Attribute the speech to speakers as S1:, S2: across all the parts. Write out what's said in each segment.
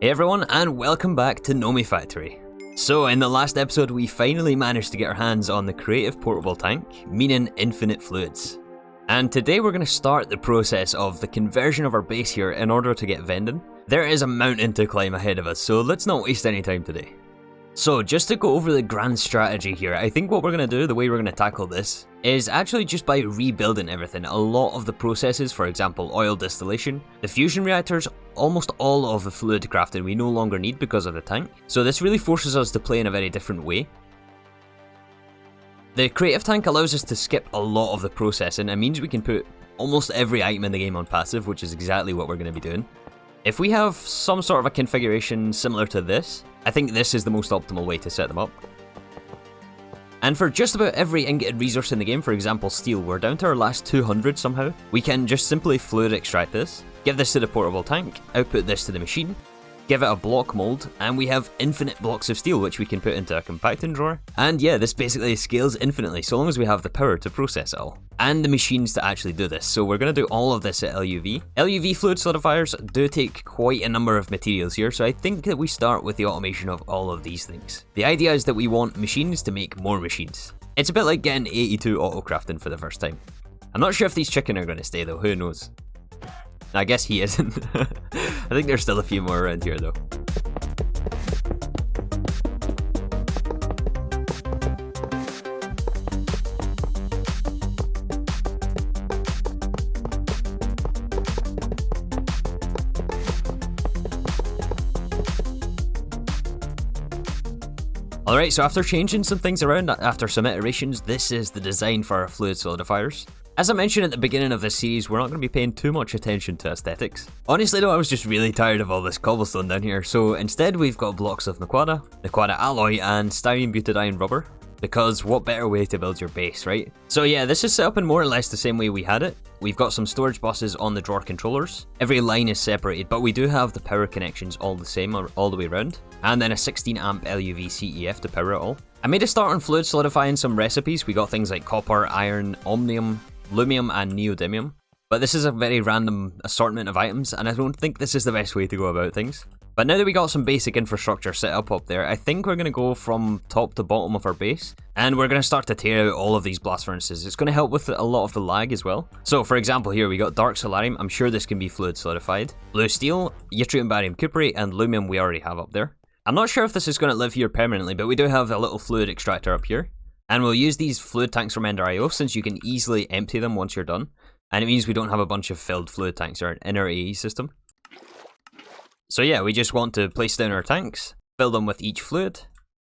S1: Hey everyone, and welcome back to Nomifactory. So in the last episode we finally managed to get our hands on the creative portable tank, meaning infinite fluids. And today we're going to start the process of the conversion of our base here in order to get vending. There is a mountain to climb ahead of us, so let's not waste any time today. So just to go over the grand strategy here, I think what we're going to do, the way we're going to tackle this, is actually just by rebuilding everything. A lot of the processes, for example oil distillation, the fusion reactors, almost all of the fluid crafting we no longer need because of the tank. So this really forces us to play in a very different way. The creative tank allows us to skip a lot of the processing and means we can put almost every item in the game on passive, which is exactly what we're going to be doing. If we have some sort of a configuration similar to this, I think this is the most optimal way to set them up. And for just about every ingoted resource in the game, for example steel, we're down to our last 200 somehow. We can just simply fluid extract this, give this to the portable tank, output this to the machine, give it a block mold, and we have infinite blocks of steel which we can put into a compacting drawer. And yeah, this basically scales infinitely so long as we have the power to process it all. And the machines to actually do this. So we're going to do all of this at LUV. LUV fluid solidifiers do take quite a number of materials here, so I think that we start with the automation of all of these things. The idea is that we want machines to make more machines. It's a bit like getting 82 auto crafting for the first time. I'm not sure if these chicken are going to stay though, who knows. I guess he isn't. I think there's still a few more around here though. Alright, so after changing some things around, after some iterations, this is the design for our fluid solidifiers. As I mentioned at the beginning of this series, we're not going to be paying too much attention to aesthetics. Honestly though, I was just really tired of all this cobblestone down here, so instead we've got blocks of Naquada alloy, and styrene butadiene rubber. Because what better way to build your base, right? So yeah, this is set up in more or less the same way we had it. We've got some storage buses on the drawer controllers. Every line is separated, but we do have the power connections all the same all the way around. And then a 16 amp LUV CEF to power it all. I made a start on fluid solidifying some recipes. We got things like copper, iron, omnium, lumium and neodymium. But this is a very random assortment of items, and I don't think this is the best way to go about things. But now that we got some basic infrastructure set up there, I think we're going to go from top to bottom of our base, and we're going to start to tear out all of these blast furnaces. It's going to help with a lot of the lag as well. So for example here we got dark solarium, I'm sure this can be fluid solidified, blue steel, yttrium barium cuprate, and lumium we already have up there. I'm not sure if this is going to live here permanently, but we do have a little fluid extractor up here. And we'll use these fluid tanks from Ender.io since you can easily empty them once you're done. And it means we don't have a bunch of filled fluid tanks in our AE system. So yeah, we just want to place down our tanks, fill them with each fluid,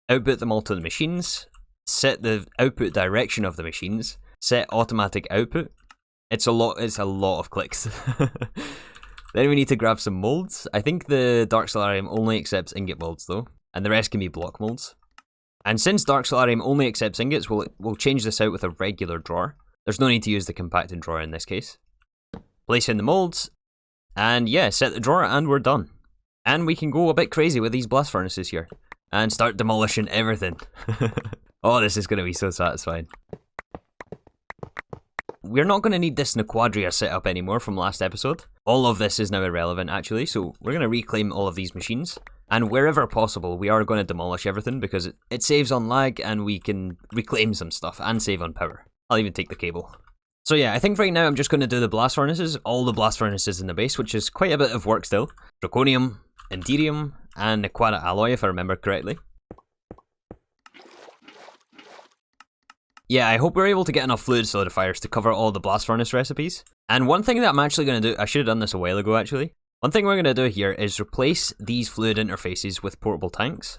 S1: output them all to the machines, set the output direction of the machines, set automatic output. It's a lot of clicks. Then we need to grab some molds. I think the dark solarium only accepts ingot molds though, and the rest can be block molds. And since dark solarium only accepts ingots, we'll change this out with a regular drawer. There's no need to use the compacted drawer in this case. Place in the molds, and yeah, set the drawer and we're done. And we can go a bit crazy with these blast furnaces here, and start demolishing everything. Oh, this is going to be so satisfying. We're not going to need this Naquadria setup anymore from last episode. All of this is now irrelevant actually, so we're going to reclaim all of these machines. And wherever possible, we are going to demolish everything because it saves on lag and we can reclaim some stuff and save on power. I'll even take the cable. So yeah, I think right now I'm just going to do the blast furnaces, all the blast furnaces in the base, which is quite a bit of work still. Draconium, Enderium, and Naquada alloy if I remember correctly. Yeah, I hope we're able to get enough fluid solidifiers to cover all the blast furnace recipes. And one thing that I'm actually going to do, I should have done this a while ago actually. One thing we're going to do here is replace these fluid interfaces with portable tanks.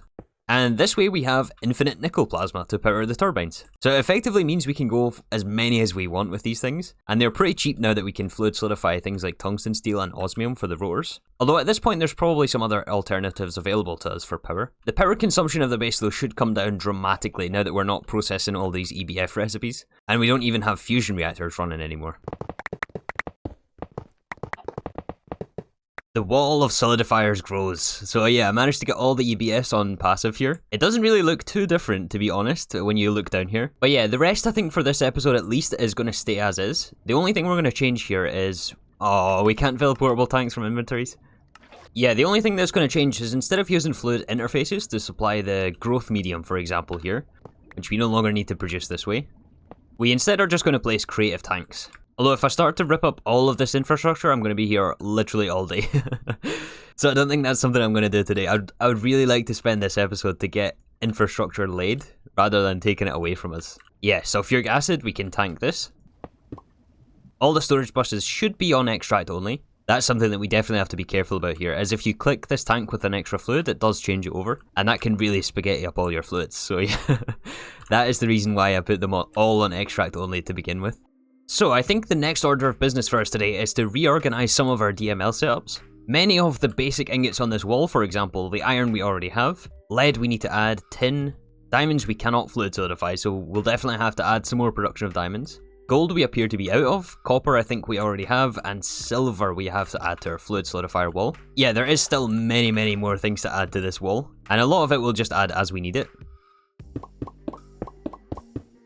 S1: And this way we have infinite nickel plasma to power the turbines. So it effectively means we can go as many as we want with these things. And they're pretty cheap now that we can fluid solidify things like tungsten steel and osmium for the rotors. Although at this point there's probably some other alternatives available to us for power. The power consumption of the base though should come down dramatically now that we're not processing all these EBF recipes. And we don't even have fusion reactors running anymore. The wall of solidifiers grows. So yeah, I managed to get all the EBS on passive here. It doesn't really look too different, to be honest, when you look down here. But yeah, the rest I think for this episode at least is going to stay as is. The only thing we're going to change here is... oh, we can't fill portable tanks from inventories. Yeah, the only thing that's going to change is instead of using fluid interfaces to supply the growth medium, for example here, which we no longer need to produce this way, we instead are just going to place creative tanks. Although if I start to rip up all of this infrastructure, I'm going to be here literally all day. So I don't think that's something I'm going to do today. I would really like to spend this episode to get infrastructure laid, rather than taking it away from us. Yeah, sulfuric acid, we can tank this. All the storage buses should be on extract only. That's something that we definitely have to be careful about here, as if you click this tank with an extra fluid, it does change it over, and that can really spaghetti up all your fluids. So yeah, that is the reason why I put them all on extract only to begin with. So I think the next order of business for us today is to reorganize some of our DML setups. Many of the basic ingots on this wall, for example, the iron we already have, lead we need to add, tin, diamonds we cannot fluid solidify, so we'll definitely have to add some more production of diamonds. Gold we appear to be out of, copper I think we already have, and silver we have to add to our fluid solidifier wall. Yeah, there is still many more things to add to this wall, and a lot of it we'll just add as we need it.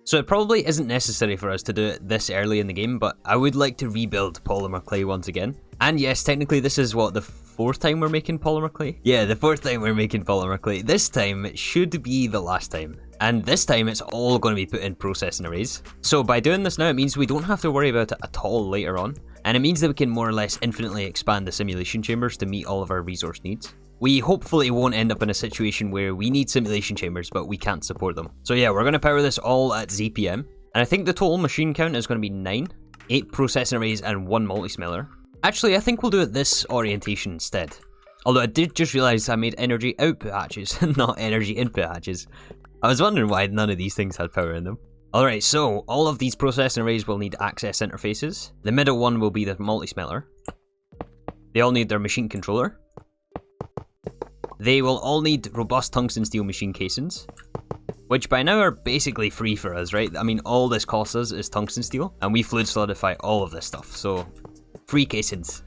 S1: So it probably isn't necessary for us to do it this early in the game, but I would like to rebuild Polymer Clay once again. And yes, technically this is what, the 4th time we're making Polymer Clay? Yeah, the 4th time we're making Polymer Clay. This time it should be the last time. And this time it's all going to be put in processing arrays. So by doing this now, it means we don't have to worry about it at all later on. And it means that we can more or less infinitely expand the simulation chambers to meet all of our resource needs. We hopefully won't end up in a situation where we need simulation chambers, but we can't support them. So yeah, we're going to power this all at ZPM. And I think the total machine count is going to be 9, 8 processing arrays and 1 multi-smeller. Actually, I think we'll do it this orientation instead. Although I did just realize I made energy output hatches, not energy input hatches. I was wondering why none of these things had power in them. Alright, so all of these processing arrays will need access interfaces. The middle one will be the multi-smeller. They all need their machine controller. They will all need robust tungsten steel machine casings, which by now are basically free for us, right? I mean, all this costs us is tungsten steel, and we fluid solidify all of this stuff, so free casings.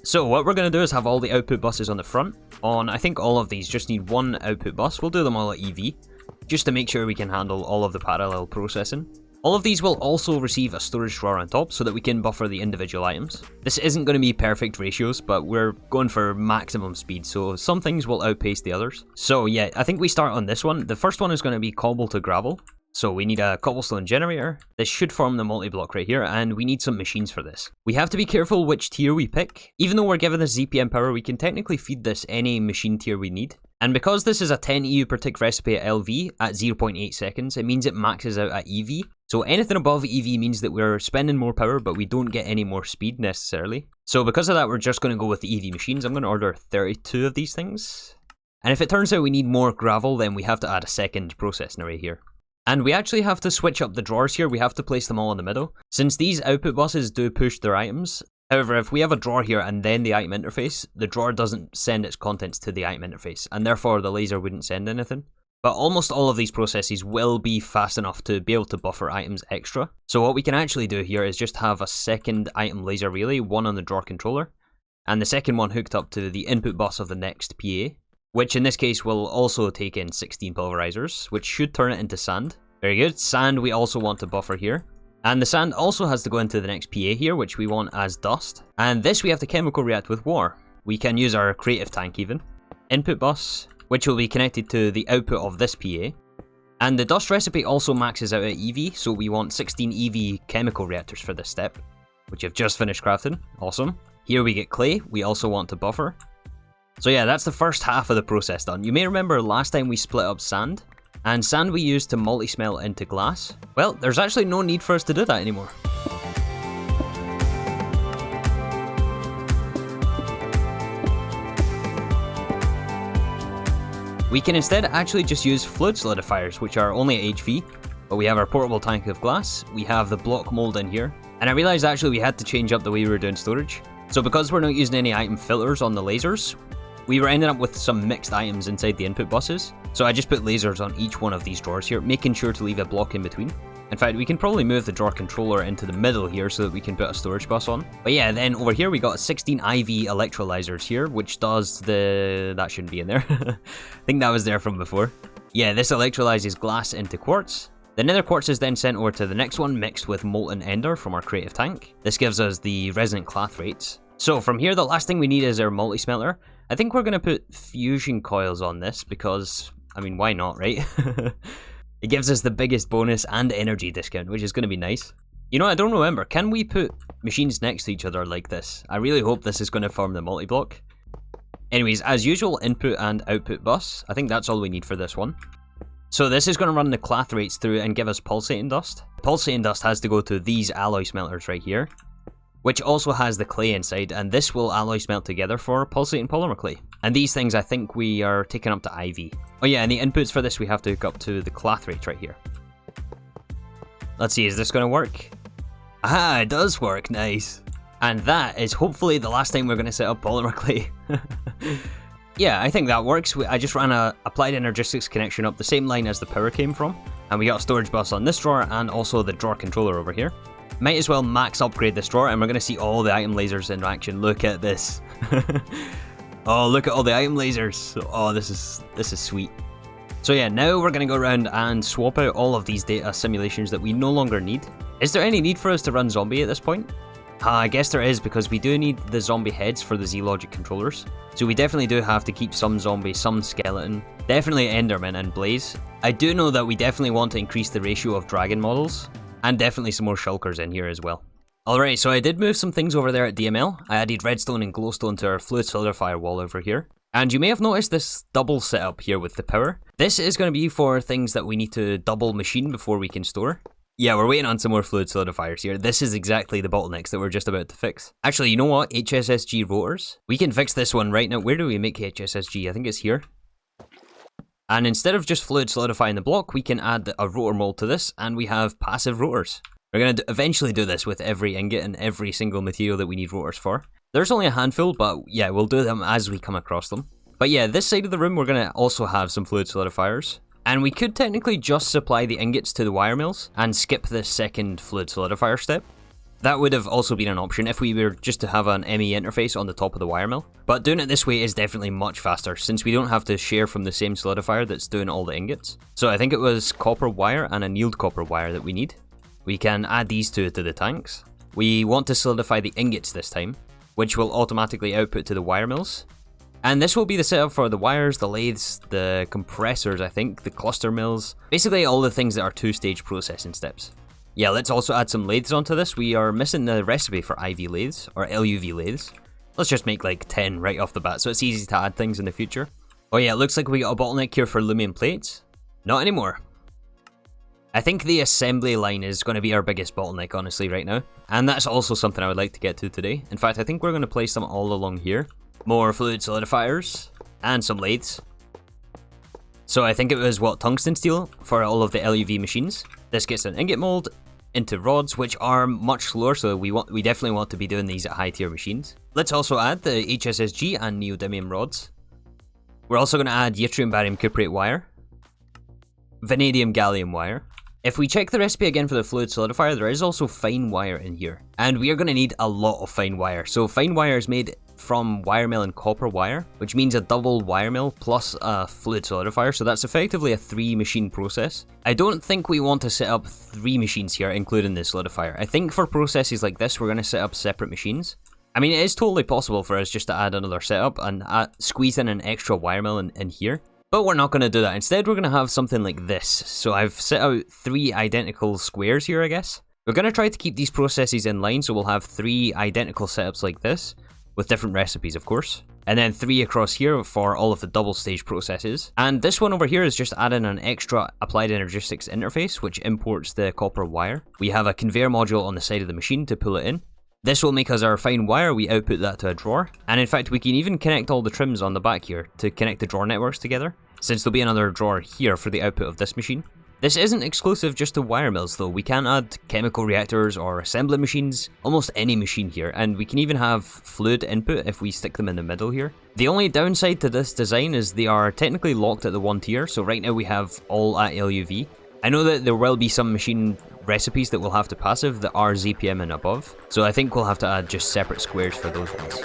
S1: So what we're going to do is have all the output buses on the front. I think all of these just need one output bus. We'll do them all at EV, just to make sure we can handle all of the parallel processing. All of these will also receive a storage drawer on top so that we can buffer the individual items. This isn't going to be perfect ratios, but we're going for maximum speed, so some things will outpace the others. So yeah, I think we start on this one. The first one is going to be cobble to gravel. So we need a cobblestone generator. This should form the multi-block right here, and we need some machines for this. We have to be careful which tier we pick. Even though we're given this ZPM power, we can technically feed this any machine tier we need. And because this is a 10 EU per tick recipe at LV at 0.8 seconds, it means it maxes out at EV. So anything above EV means that we're spending more power, but we don't get any more speed necessarily. So because of that, we're just going to go with the EV machines. I'm going to order 32 of these things. And if it turns out we need more gravel, then we have to add a second processing array here. And we actually have to switch up the drawers here. We have to place them all in the middle, since these output buses do push their items. However, if we have a drawer here and then the item interface, the drawer doesn't send its contents to the item interface, and therefore the laser wouldn't send anything. But almost all of these processes will be fast enough to be able to buffer items extra. So what we can actually do here is just have a second item laser relay, one on the drawer controller, and the second one hooked up to the input bus of the next PA, which in this case will also take in 16 pulverizers, which should turn it into sand. Very good. Sand we also want to buffer here. And the sand also has to go into the next PA here, which we want as dust. And this we have to chemical react with water. We can use our creative tank even. Input bus, which will be connected to the output of this PA. And the dust recipe also maxes out at EV, so we want 16 EV chemical reactors for this step, which I've just finished crafting. Awesome. Here we get clay, we also want to buffer. So yeah, that's the first half of the process done. You may remember last time we split up sand, and sand we used to multi-smelt into glass. Well, there's actually no need for us to do that anymore. We can instead actually just use fluid solidifiers, which are only at HV, but we have our portable tank of glass, we have the block mold in here, and I realized actually we had to change up the way we were doing storage. So because we're not using any item filters on the lasers, we were ending up with some mixed items inside the input buses. So I just put lasers on each one of these drawers here, making sure to leave a block in between. In fact, we can probably move the drawer controller into the middle here so that we can put a storage bus on. But yeah, then over here we got 16 IV electrolyzers here, which does the... that shouldn't be in there. I think that was there from before. Yeah, this electrolyzes glass into quartz. The nether quartz is then sent over to the next one, mixed with molten ender from our creative tank. This gives us the resonant clathrate. So from here, the last thing we need is our multi-smelter. I think we're going to put fusion coils on this because, I mean, why not, right? It gives us the biggest bonus and energy discount, which is going to be nice. You know, I don't remember. Can we put machines next to each other like this? I really hope this is going to form the multi-block. Anyways, as usual, input and output bus. I think that's all we need for this one. So this is going to run the cloth rates through and give us pulsating dust. Pulsating dust has to go to these alloy smelters right here, which also has the clay inside, and this will alloy smelt together for pulsating polymer clay. And these things I think we are taking up to IV. Oh yeah, and the inputs for this we have to hook up to the cloth rate right here. Let's see, is this going to work? Ah, it does work, nice. And that is hopefully the last time we're going to set up polymer clay. Yeah, I think that works. I just ran a applied energistics connection up the same line as the power came from, and we got a storage bus on this drawer and also the drawer controller over here. Might as well max upgrade this drawer and we're going to see all the item lasers in action. Look at this. Oh, look at all the item lasers. Oh, this is sweet. So yeah, now we're going to go around and swap out all of these data simulations that we no longer need. Is there any need for us to run zombie at this point? I guess there is, because we do need the zombie heads for the Z-Logic controllers. So we definitely do have to keep some zombie, some skeleton, definitely Enderman and Blaze. I do know that we definitely want to increase the ratio of dragon models, and definitely some more shulkers in here as well. Alright, so I did move some things over there at DML. I added redstone and glowstone to our fluid solidifier wall over here. And you may have noticed this double setup here with the power. This is going to be for things that we need to double machine before we can store. Yeah, we're waiting on some more fluid solidifiers here. This is exactly the bottlenecks that we're just about to fix. Actually, you know what? HSSG rotors. We can fix this one right now. Where do we make HSSG? I think it's here. And instead of just fluid solidifying the block, we can add a rotor mold to this, and we have passive rotors. We're going to eventually do this with every ingot and every single material that we need rotors for. There's only a handful, but yeah, we'll do them as we come across them. But yeah, this side of the room, we're going to also have some fluid solidifiers. And we could technically just supply the ingots to the wire mills and skip the second fluid solidifier step. That would have also been an option if we were just to have an ME interface on the top of the wire mill. But doing it this way is definitely much faster, since we don't have to share from the same solidifier that's doing all the ingots. So I think it was copper wire and annealed copper wire that we need. We can add these two to the tanks. We want to solidify the ingots this time, which will automatically output to the wire mills. And this will be the setup for the wires, the lathes, the compressors, I think, the cluster mills. Basically all the things that are two-stage processing steps. Yeah, let's also add some lathes onto this. We are missing the recipe for IV lathes, or LUV lathes. Let's just make like 10 right off the bat, so it's easy to add things in the future. Oh yeah, it looks like we got a bottleneck here for aluminum plates. Not anymore. I think the assembly line is going to be our biggest bottleneck, honestly, right now. And that's also something I would like to get to today. In fact, I think we're going to place them all along here. More fluid solidifiers, and some lathes. So I think it was, what, tungsten steel for all of the LUV machines. This gets an ingot mold into rods, which are much slower, so we definitely want to be doing these at high tier machines. Let's also add the HSSG and neodymium rods. We're also going to add yttrium barium cuprate wire, vanadium gallium wire. If we check the recipe again for the fluid solidifier, there is also fine wire in here. And we are going to need a lot of fine wire. So fine wire is made from wire mill and copper wire, which means a double wire mill plus a fluid solidifier. So that's effectively a 3-machine process. I don't think we want to set up 3 machines here, including the solidifier. I think for processes like this, we're going to set up separate machines. I mean, it is totally possible for us just to add another setup and squeeze in an extra wire mill in here. But we're not going to do that. Instead, we're going to have something like this. So I've set out 3 identical squares here, I guess. We're going to try to keep these processes in line, so we'll have 3 identical setups like this, with different recipes, of course. And then 3 across here for all of the double stage processes. And this one over here is just adding an extra applied energistics interface, which imports the copper wire. We have a conveyor module on the side of the machine to pull it in. This will make us our fine wire, we output that to a drawer. And in fact, we can even connect all the trims on the back here to connect the drawer networks together, since there'll be another drawer here for the output of this machine. This isn't exclusive just to wire mills though. We can add chemical reactors or assembly machines, almost any machine here, and we can even have fluid input if we stick them in the middle here. The only downside to this design is they are technically locked at the 1 tier, so right now we have all at LUV. I know that there will be some machine recipes that will have to passive that are ZPM and above, so I think we'll have to add just separate squares for those ones.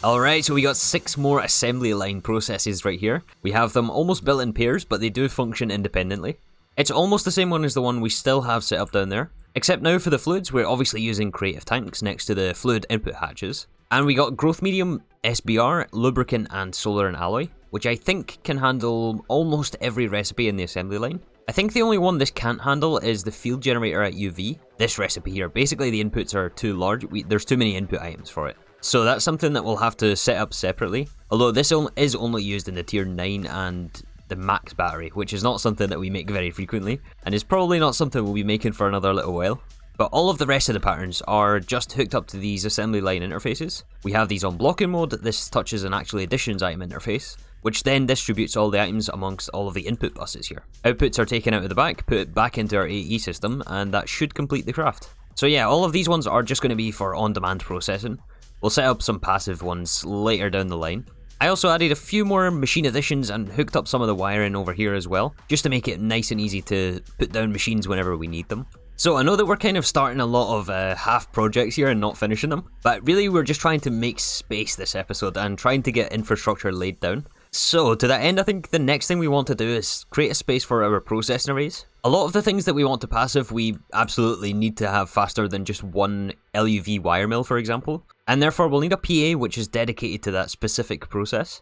S1: Alright, so we got 6 more assembly line processes right here. We have them almost built in pairs, but they do function independently. It's almost the same one as the one we still have set up down there. Except now for the fluids, we're obviously using creative tanks next to the fluid input hatches. And we got growth medium, SBR, lubricant, and solar and alloy, which I think can handle almost every recipe in the assembly line. I think the only one this can't handle is the field generator at UV. This recipe here, basically the inputs are too large, there's too many input items for it. So that's something that we'll have to set up separately. Although this is only used in the tier 9 and the max battery, which is not something that we make very frequently, and is probably not something we'll be making for another little while. But all of the rest of the patterns are just hooked up to these assembly line interfaces. We have these on blocking mode. This touches an actually additions item interface, which then distributes all the items amongst all of the input buses here. Outputs are taken out of the back, put back into our AE system, and that should complete the craft. So yeah, all of these ones are just going to be for on-demand processing. We'll set up some passive ones later down the line. I also added a few more machine additions and hooked up some of the wiring over here as well, just to make it nice and easy to put down machines whenever we need them. So I know that we're kind of starting a lot of half projects here and not finishing them, but really we're just trying to make space this episode and trying to get infrastructure laid down. So to that end, I think the next thing we want to do is create a space for our processing arrays. A lot of the things that we want to passive, we absolutely need to have faster than just one LUV wire mill, for example. And therefore we'll need a PA which is dedicated to that specific process.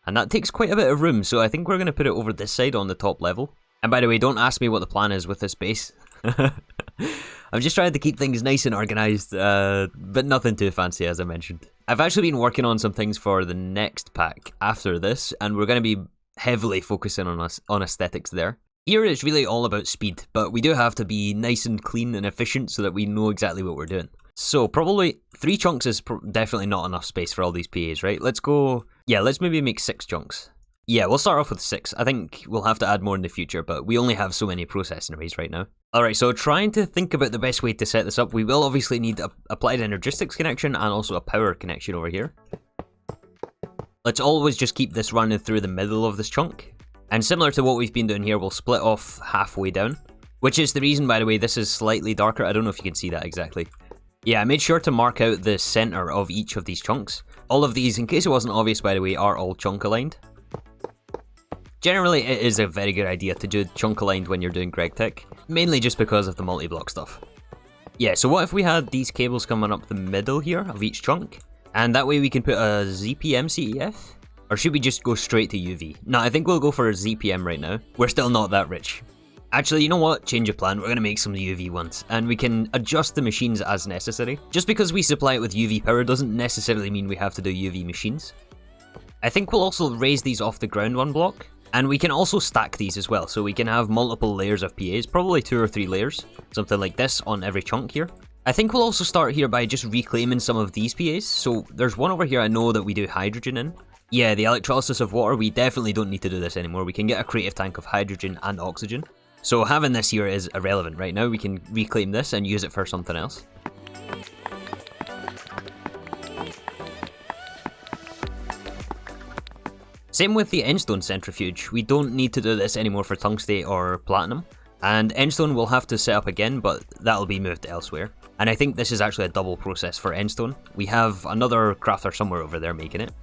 S1: And that takes quite a bit of room, so I think we're going to put it over this side on the top level. And by the way, don't ask me what the plan is with this base. I'm just trying to keep things nice and organised, but nothing too fancy as I mentioned. I've actually been working on some things for the next pack after this, and we're going to be heavily focusing on aesthetics there. Here it's really all about speed, but we do have to be nice and clean and efficient so that we know exactly what we're doing. So probably 3 chunks is definitely not enough space for all these PAs, right? Let's maybe make 6 chunks. Yeah, we'll start off with 6. I think we'll have to add more in the future, but we only have so many processing arrays right now. Alright, so trying to think about the best way to set this up, we will obviously need a applied energistics connection and also a power connection over here. Let's always just keep this running through the middle of this chunk. And similar to what we've been doing here, we'll split off halfway down. Which is the reason, by the way, this is slightly darker. I don't know if you can see that exactly. Yeah, I made sure to mark out the center of each of these chunks. All of these, in case it wasn't obvious by the way, are all chunk aligned. Generally, it is a very good idea to do chunk aligned when you're doing GregTech, mainly just because of the multi-block stuff. Yeah, so what if we had these cables coming up the middle here of each chunk, and that way we can put a ZPM CEF? Or should we just go straight to UV? No, I think we'll go for a ZPM right now. We're still not that rich. Actually, you know what? Change of plan. We're going to make some UV ones, and we can adjust the machines as necessary. Just because we supply it with UV power doesn't necessarily mean we have to do UV machines. I think we'll also raise these off the ground one block. And we can also stack these as well, so we can have multiple layers of PAs, probably 2 or 3 layers, something like this on every chunk here. I think we'll also start here by just reclaiming some of these PAs, so there's one over here I know that we do hydrogen in. Yeah, the electrolysis of water, we definitely don't need to do this anymore, we can get a creative tank of hydrogen and oxygen. So having this here is irrelevant right now, we can reclaim this and use it for something else. Same with the endstone centrifuge, we don't need to do this anymore for tungstate or platinum, and endstone we'll have to set up again, but that'll be moved elsewhere. And I think this is actually a double process for endstone. We have another crafter somewhere over there making it.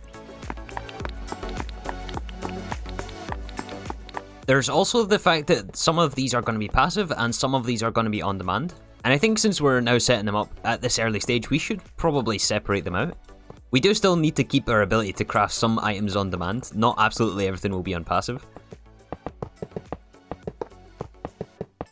S1: There's also the fact that some of these are going to be passive and some of these are going to be on demand. And I think since we're now setting them up at this early stage, we should probably separate them out. We do still need to keep our ability to craft some items on demand, not absolutely everything will be on passive.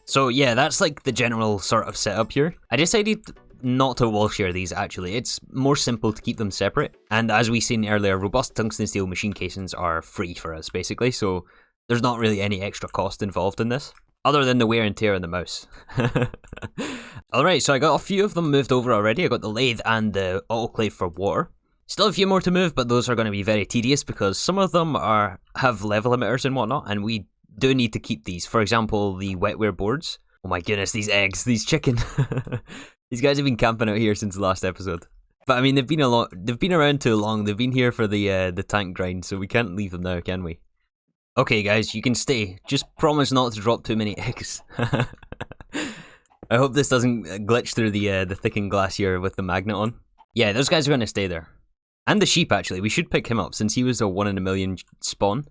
S1: So yeah, that's like the general sort of setup here. I decided not to wall share these actually, it's more simple to keep them separate. And as we seen earlier, robust tungsten steel machine casings are free for us basically, so there's not really any extra cost involved in this, other than the wear and tear on the mouse. Alright, so I got a few of them moved over already. I got the lathe and the autoclave for water. Still a few more to move, but those are going to be very tedious because some of them have level emitters and whatnot, and we do need to keep these. For example, the wetware boards. Oh my goodness, these eggs, these chicken. These guys have been camping out here since the last episode. But I mean, they've been around too long. They've been here for the tank grind, so we can't leave them now, can we? Okay, guys, you can stay. Just promise not to drop too many eggs. I hope this doesn't glitch through the thickened glass here with the magnet on. Yeah, those guys are going to stay there. And the sheep, actually. We should pick him up, since he was a 1 in a million spawn.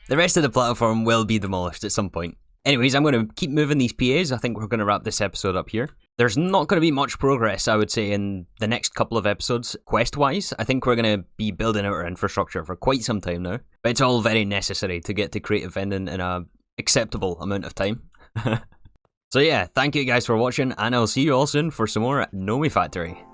S1: The rest of the platform will be demolished at some point. Anyways, I'm going to keep moving these PAs. I think we're going to wrap this episode up here. There's not going to be much progress, I would say, in the next couple of episodes, quest-wise. I think we're going to be building out our infrastructure for quite some time now. But it's all very necessary to get to creative vending in a acceptable amount of time. So yeah, thank you guys for watching, and I'll see you all soon for some more Nomifactory.